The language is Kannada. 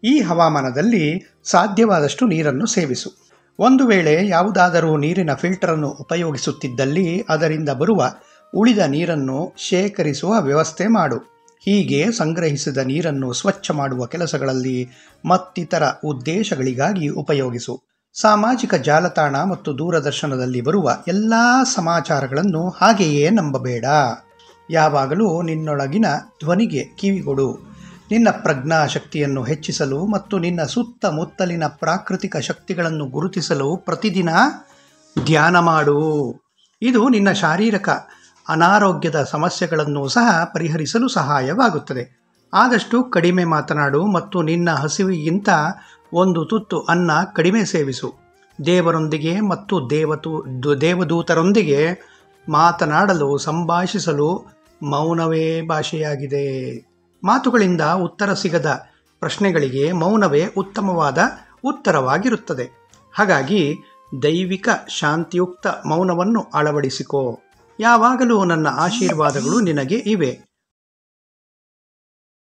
ಈ ಹವಾಮಾನದಲ್ಲಿ ಸಾಧ್ಯವಾದಷ್ಟು ನೀರನ್ನು ಸೇವಿಸು. ಒಂದು ವೇಳೆ ಯಾವುದಾದರೂ ನೀರಿನ ಫಿಲ್ಟರನ್ನು ಉಪಯೋಗಿಸುತ್ತಿದ್ದಲ್ಲಿ ಅದರಿಂದ ಬರುವ ಉಳಿದ ನೀರನ್ನು ಶೇಖರಿಸುವ ವ್ಯವಸ್ಥೆ ಮಾಡು. ಹೀಗೆ ಸಂಗ್ರಹಿಸಿದ ನೀರನ್ನು ಸ್ವಚ್ಛ ಮಾಡುವ ಕೆಲಸಗಳಲ್ಲಿ ಮತ್ತಿತರ ಉದ್ದೇಶಗಳಿಗಾಗಿ ಉಪಯೋಗಿಸು. ಸಾಮಾಜಿಕ ಜಾಲತಾಣ ಮತ್ತು ದೂರದರ್ಶನದಲ್ಲಿ ಬರುವ ಎಲ್ಲ ಸಮಾಚಾರಗಳನ್ನು ಹಾಗೆಯೇ ನಂಬಬೇಡ. ಯಾವಾಗಲೂ ನಿನ್ನೊಳಗಿನ ಧ್ವನಿಗೆ ಕಿವಿಗೊಡು. ನಿನ್ನ ಪ್ರಜ್ಞಾಶಕ್ತಿಯನ್ನು ಹೆಚ್ಚಿಸಲು ಮತ್ತು ನಿನ್ನ ಸುತ್ತಮುತ್ತಲಿನ ಪ್ರಾಕೃತಿಕ ಶಕ್ತಿಗಳನ್ನು ಗುರುತಿಸಲು ಪ್ರತಿದಿನ ಧ್ಯಾನ ಮಾಡು. ಇದು ನಿನ್ನ ಶಾರೀರಿಕ ಅನಾರೋಗ್ಯದ ಸಮಸ್ಯೆಗಳನ್ನು ಸಹ ಪರಿಹರಿಸಲು ಸಹಾಯವಾಗುತ್ತದೆ. ಆದಷ್ಟು ಕಡಿಮೆ ಮಾತನಾಡು ಮತ್ತು ನಿನ್ನ ಹಸಿವಿಗಿಂತ ಒಂದು ತುತ್ತು ಅನ್ನ ಕಡಿಮೆ ಸೇವಿಸು. ದೇವರೊಂದಿಗೆ ಮತ್ತು ದೇವದೂತರೊಂದಿಗೆ ಮಾತನಾಡಲು ಸಂಭಾಷಿಸಲು ಮೌನವೇ ಭಾಷೆಯಾಗಿದೆ. ಮಾತುಗಳಿಂದ ಉತ್ತರ ಸಿಗದ ಪ್ರಶ್ನೆಗಳಿಗೆ ಮೌನವೇ ಉತ್ತಮವಾದ ಉತ್ತರವಾಗಿರುತ್ತದೆ. ಹಾಗಾಗಿ ದೈವಿಕ ಶಾಂತಿಯುಕ್ತ ಮೌನವನ್ನು ಅಳವಡಿಸಿಕೋ. ಯಾವಾಗಲೂ ನನ್ನ ಆಶೀರ್ವಾದಗಳು ನಿನಗೆ ಇವೆ.